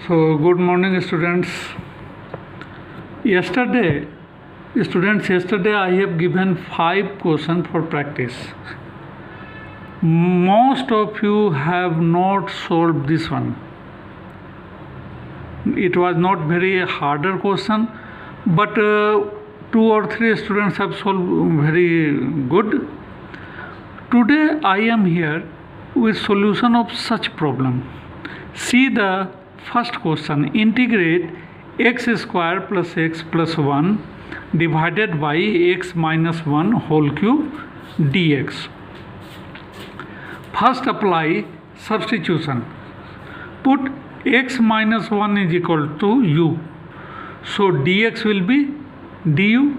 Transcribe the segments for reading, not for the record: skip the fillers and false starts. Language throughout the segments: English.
So, good morning, students. Yesterday, yesterday I have given 5 questions for practice. Most of you have not solved this one. It was not very harder question, but 2 or 3 students have solved very good. Today I am here with solution of such problem. See the first question. Integrate x square plus x plus 1 divided by x minus 1 whole cube dx. First apply substitution. Put x minus 1 is equal to u. So dx will be du,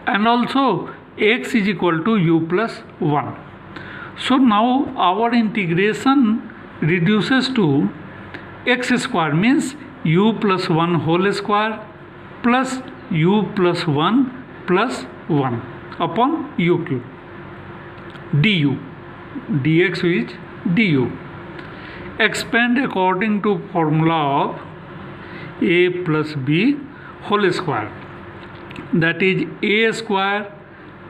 and also x is equal to u plus 1. So now our integration reduces to x square, means u plus 1 whole square plus u plus 1 plus 1 upon u cube du. Dx is du. Expand according to formula of a plus b whole square, that is a square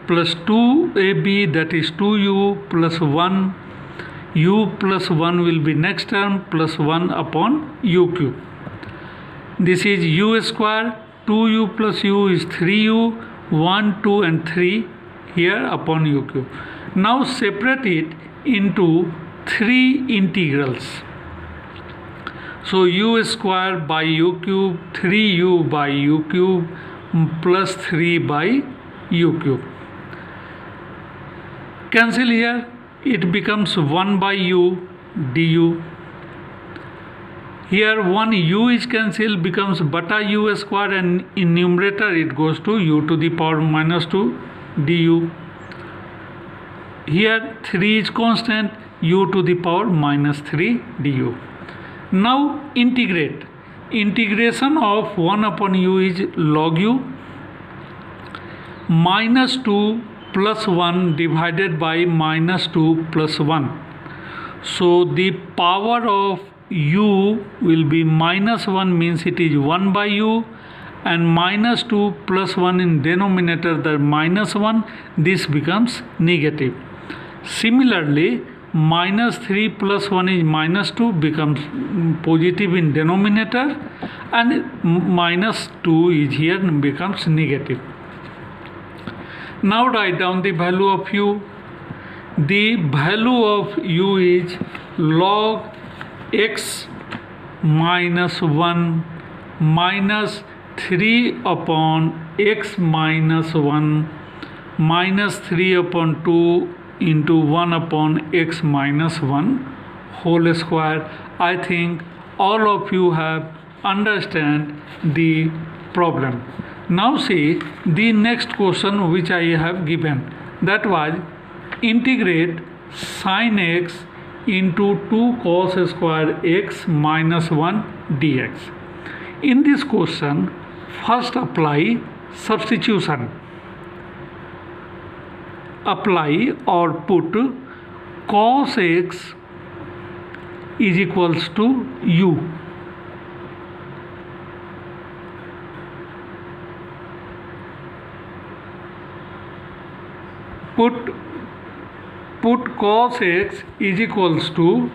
plus 2ab, that is 2u plus 1. U plus 1 will be next term, plus 1 upon u cube. This is u square, 2u plus u is 3u, 1, 2 and 3 here upon u cube. Now separate it into 3 integrals. So u square by u cube, 3u by u cube plus 3 by u cube. Cancel here, it becomes 1 by u du. Here 1 u is cancelled, becomes bata u square, and in numerator it goes to u to the power minus 2 du. Here 3 is constant, u to the power minus 3 du. Now integrate. Integration of 1 upon u is log u, minus 2 plus 1 divided by minus 2 plus 1. So the power of u will be minus 1, means it is 1 by u, and minus 2 plus 1 in denominator, the minus 1, this becomes negative. Similarly, minus 3 plus 1 is minus 2, becomes positive in denominator, and minus 2 is here and becomes negative. Now write down the value of u. The value of u is log x minus 1 minus 3 upon x minus 1 minus 3 upon 2 into 1 upon x minus 1 whole square. I think all of you have understand the problem. Now see the next question which I have given, that was integrate sin x into 2 cos square x minus 1 dx. In this question, first apply substitution. Apply or put cos x is equals to u. Put cos x is equals to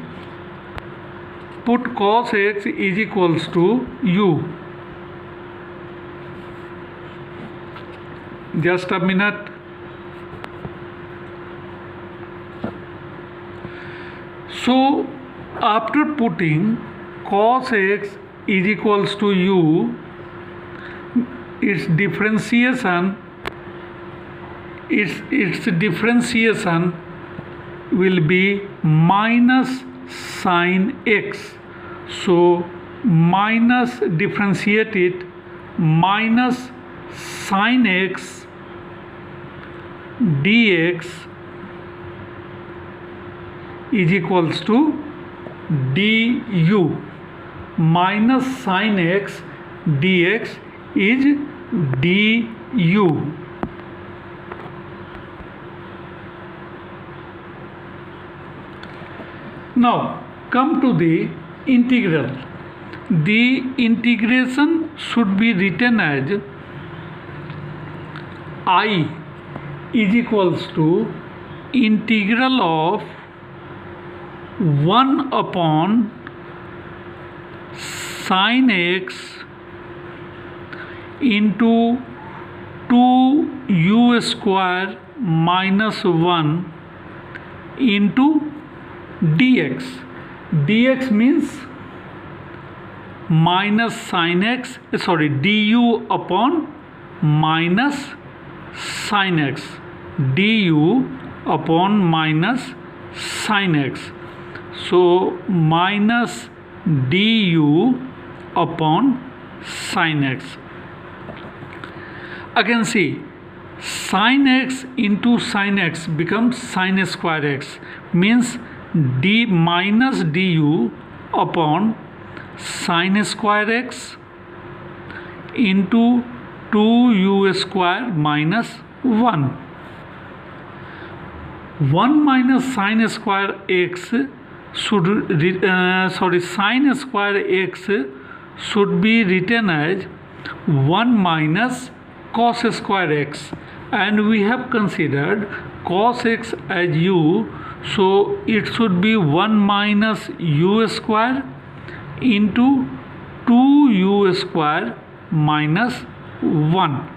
u. Just a minute. So after putting cos x is equals to u, its differentiation will be minus sin x. So minus, differentiate it, minus sin x dx is equals to du. Minus sin x dx is du. Now come to the integral. the integration should be written as I is equals to integral of 1 upon sin x into 2u square minus 1 into dx. dx means minus sin x, du upon minus sin x, du upon minus sin x. So minus du upon sin x. Again see, sin x into sin x becomes sin square x, means d minus du upon sin square x into 2u square minus 1. 1 minus sin square x should sin square x should be written as 1 minus cos square x, and we have considered cos x as u, so it should be 1 minus u square into 2u square minus 1.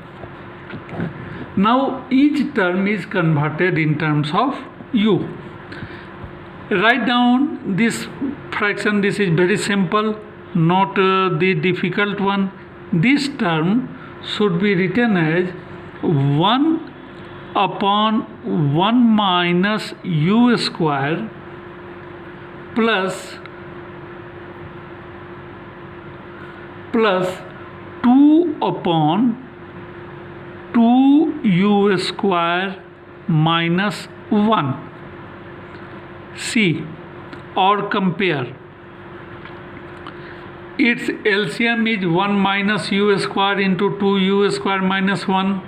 Now each term is converted in terms of u. Write down this fraction. This is very simple, not the difficult one. This term should be written as 1 upon 1 minus u square plus 2 upon 2u square minus 1. See or compare. Its LCM is 1 minus u square into 2u square minus 1,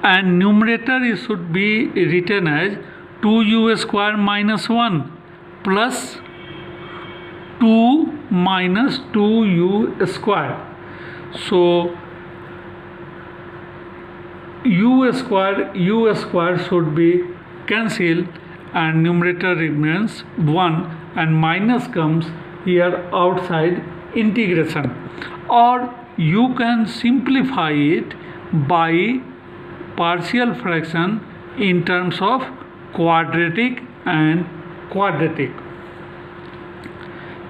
and numerator it should be written as 2u square minus 1 plus 2 minus 2u square. So u square should be cancelled and numerator remains 1, and minus comes here outside integration. Or you can simplify it by partial fraction in terms of quadratic and quadratic.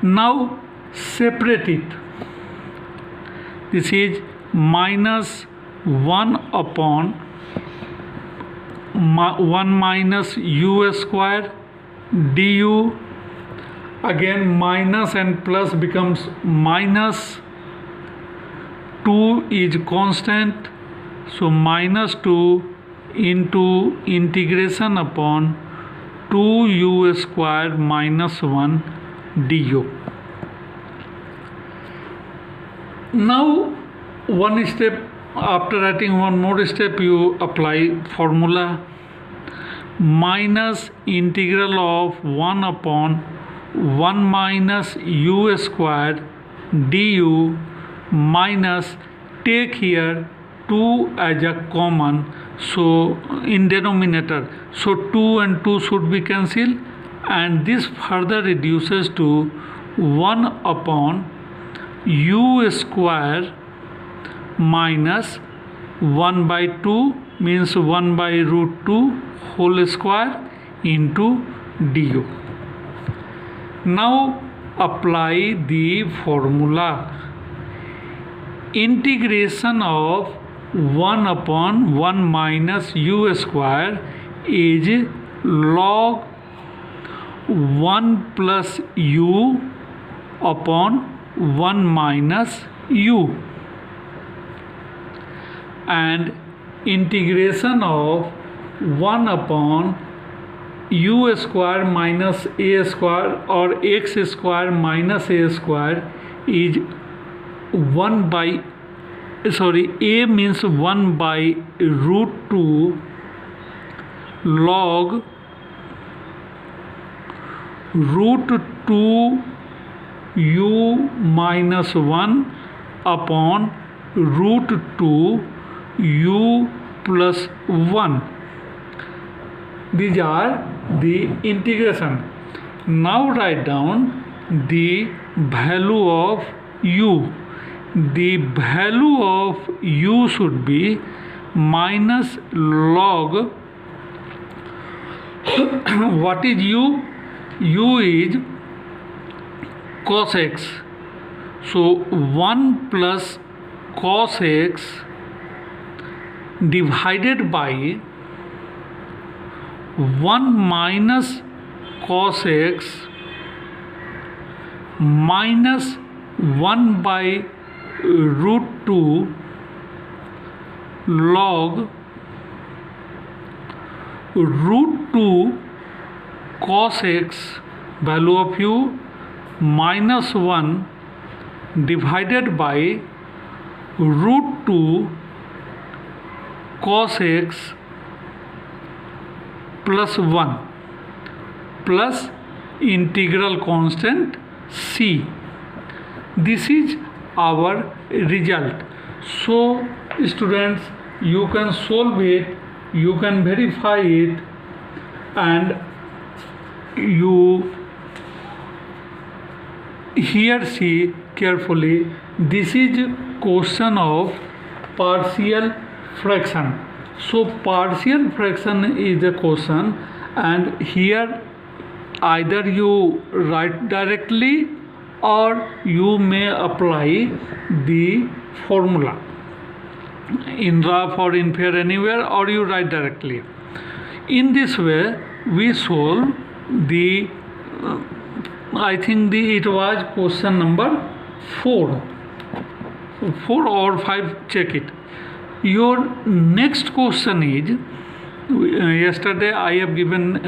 Now separate it. This is minus 1 upon 1 minus u square du. Again minus and plus becomes minus. 2 is constant, so minus 2 into integration upon 2u square minus 1 du. Now one step, after writing one more step, you apply formula minus integral of 1 upon 1 minus u square du minus, take here 2 as a common, so in denominator, so 2 and 2 should be cancelled, and this further reduces to 1 upon u square minus 1 by 2, means 1 by root 2 whole square into du. Now apply the formula. Integration of 1 upon 1 minus u square is log 1 plus u upon 1 minus u, and integration of 1 upon u square minus a square or x square minus a square is 1 by, a means 1 by root 2 log root 2 u minus 1 upon root 2 u plus 1. These are the integration. Now write down the value of u. The value of u should be minus log what is u? U is cos x. So 1 plus cos x divided by 1 minus cos x minus 1 by root 2 log root 2 cos x, value of u, minus 1 divided by root 2 cos x plus 1 plus integral constant c. This is our result. So students, you can solve it, you can verify it, and you here see carefully. This is question of partial fraction. So partial fraction is the question, and here either you write directly or you may apply the formula in rough or in fair, anywhere, or you write directly. In this way we solve the I think it was question number 4 or 5, check it. Your next question is, yesterday I have given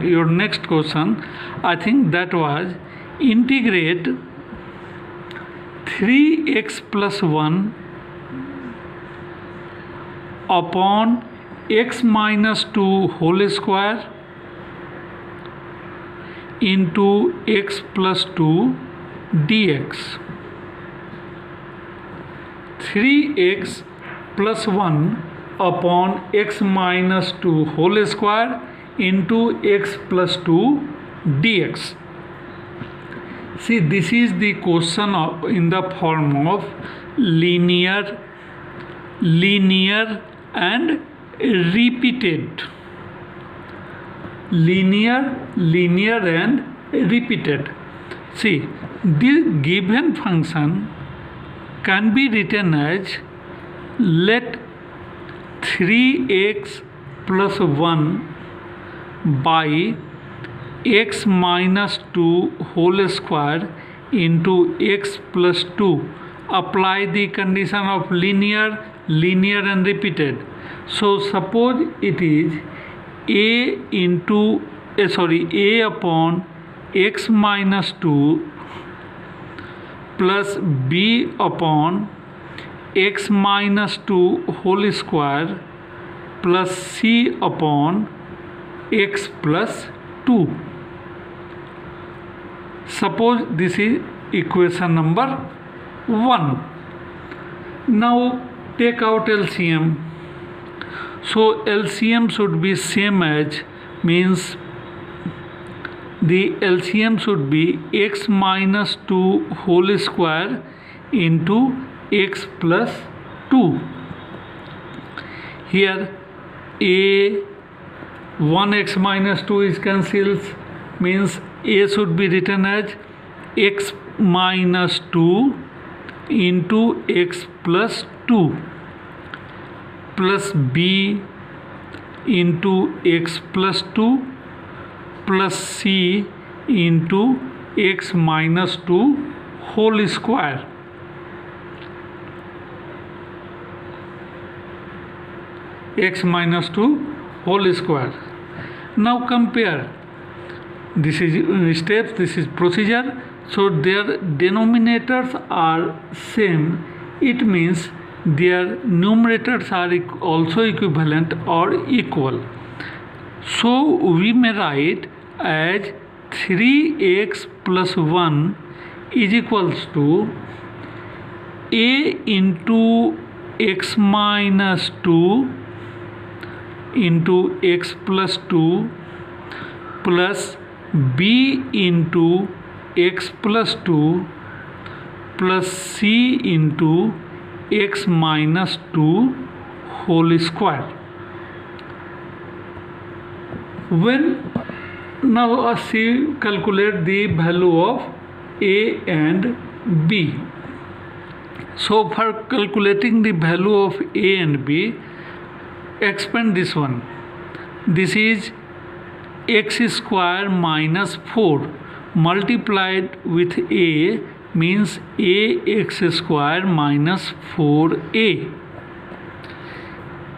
your next question, I think that was integrate 3x plus 1 upon x minus 2 whole square into x plus 2 dx. 3x plus 1 upon x minus 2 whole square into x plus 2 dx. See, this is the question in the form of linear and repeated. Linear and repeated. See, the given function can be written as, let 3x plus 1 by x minus 2 whole square into x plus 2. Apply the condition of linear and repeated. So suppose it is a upon x minus 2 plus b upon x minus 2 whole square plus c upon x plus 2. Suppose this is equation number 1. Now take out LCM. So LCM should be same as, means the LCM should be x minus 2 whole square into x plus 2. Here a 1x minus 2 is cancels, means a should be written as x minus 2 into x plus 2 plus b into x plus 2 plus c into x minus 2 whole square. X minus 2 whole square. Now compare. This is steps, this is procedure. So their denominators are same. It means their numerators are also equivalent or equal. So we may write as 3x plus 1 is equals to a into x minus 2 into x plus 2 plus b into x plus 2 plus c into x minus 2 whole square. When now see calculate the value of a and b. So for calculating the value of a and b, expand this one. This is x square minus 4 multiplied with a means ax square minus 4a.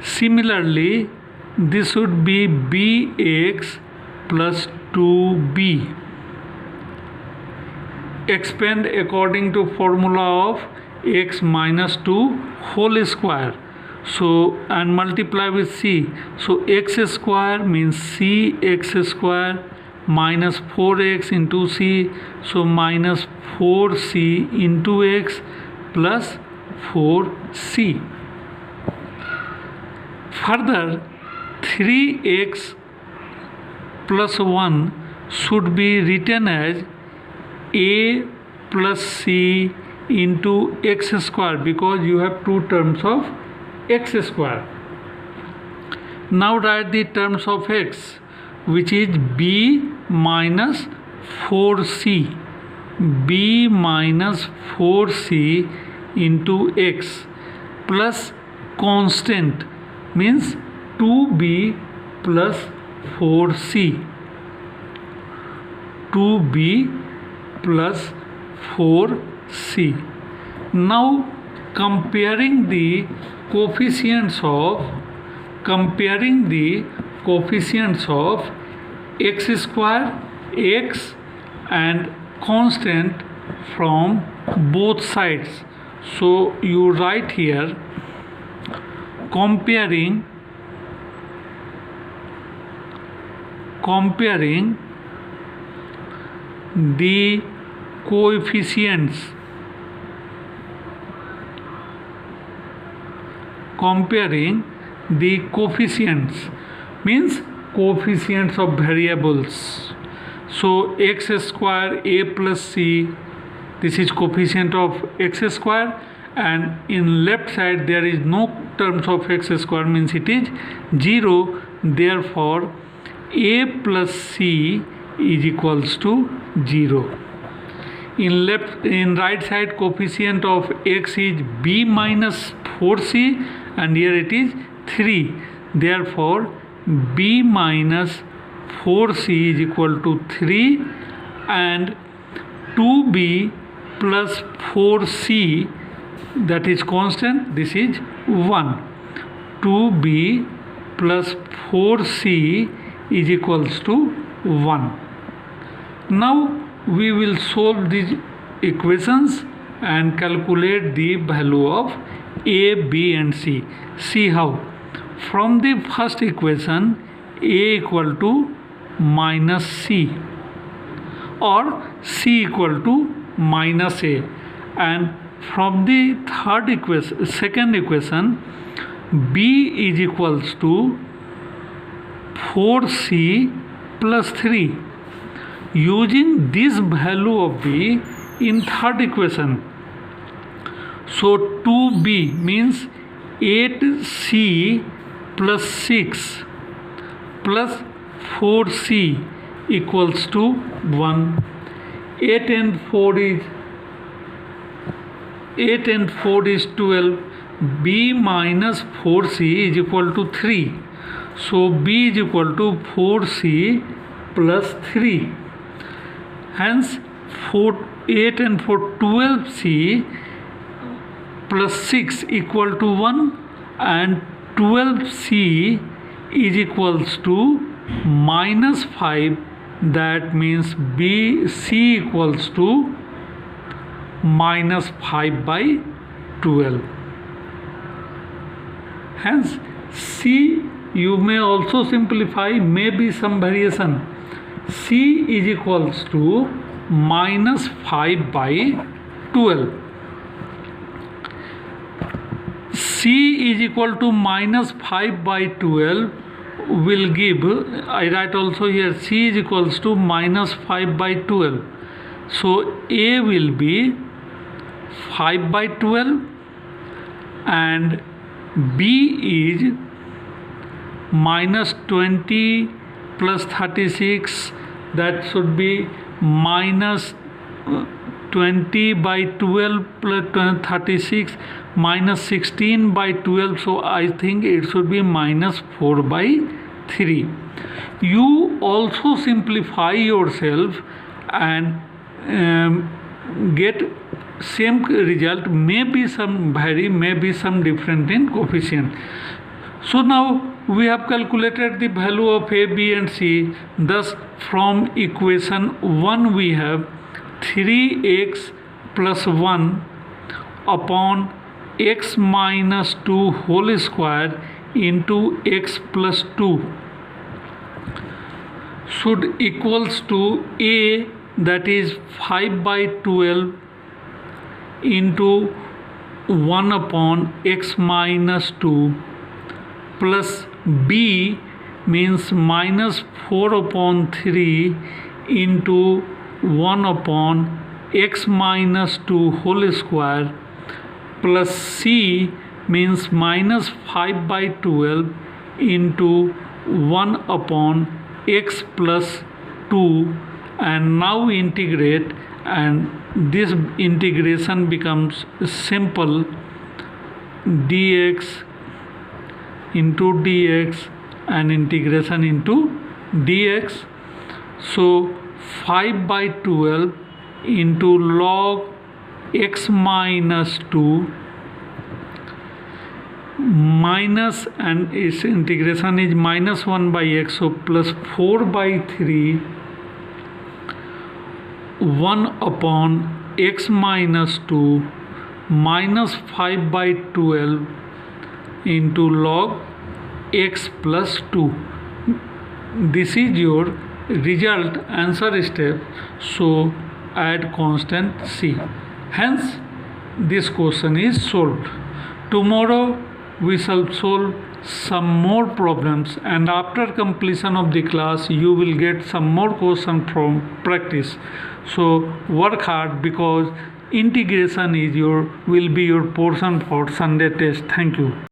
Similarly, this would be bx plus 2b. Expand according to formula of x minus 2 whole square. So and multiply with c. So x square means cx square minus 4x into c. So minus 4c into x plus 4c. Further, 3x plus 1 should be written as a plus c into x square because you have two terms of x square. Now write the terms of x, which is b minus 4c. b minus 4c into x plus constant means 2b plus 4c. 2b plus 4c. Now comparing the coefficients of x square, x and constant from both sides. So you write here comparing the coefficients means coefficients of variables. So x square a plus c, this is coefficient of x square, and in left side there is no terms of x square means it is 0. Therefore a plus c is equals to 0. In right side coefficient of x is b minus 4c and here it is 3. Therefore b minus 4c is equal to 3 and 2b plus 4c, that is constant, this is 1. 2b plus 4c is equals to 1. Now we will solve these equations and calculate the value of a, b and c. See how. From the first equation, a equal to minus c or c equal to minus a, and from the second equation, b is equals to 4c plus 3. Using this value of b in third equation, so 2b means 8c plus 6 plus 4c equals to 1. 8 and 4 is 12. b minus 4c is equal to 3. So b is equal to 4c plus 3. Hence 8 and 4 12c plus 6 equal to 1 and 12c is equals to minus 5. That means c equals to minus 5 by 12. Hence c you may also simplify, maybe some variation. C is equals to minus 5 by 12. C is equal to minus 5 by 12 will give, I write also here, C is equals to minus 5 by 12. So A will be 5 by 12 and B is minus 20 plus 36, that should be minus 20 by 12 plus 36 minus 16 by 12, so I think it should be minus 4 by 3. You also simplify yourself and get same result, maybe some vary, maybe some different in coefficient. So now we have calculated the value of A, B and C. Thus from equation 1 we have 3x plus 1 upon x minus 2 whole square into x plus 2 should equals to A, that is 5 by 12 into 1 upon x minus 2 plus B means minus 4 upon 3 into 1 upon x minus 2 whole square plus C means minus 5 by 12 into 1 upon x plus 2, and now integrate, and this integration becomes simple, dx into dx and integration into dx. So 5 by 12 into log x minus 2 minus, and its integration is minus 1 by x, so plus 4 by 3 1 upon x minus 2 minus 5 by 12 into log x plus 2. This is your result answer step, so add constant C. Hence this question is solved. Tomorrow we shall solve some more problems, and after completion of the class you will get some more questions from practice. So work hard, because integration is will be your portion for Sunday test. Thank you.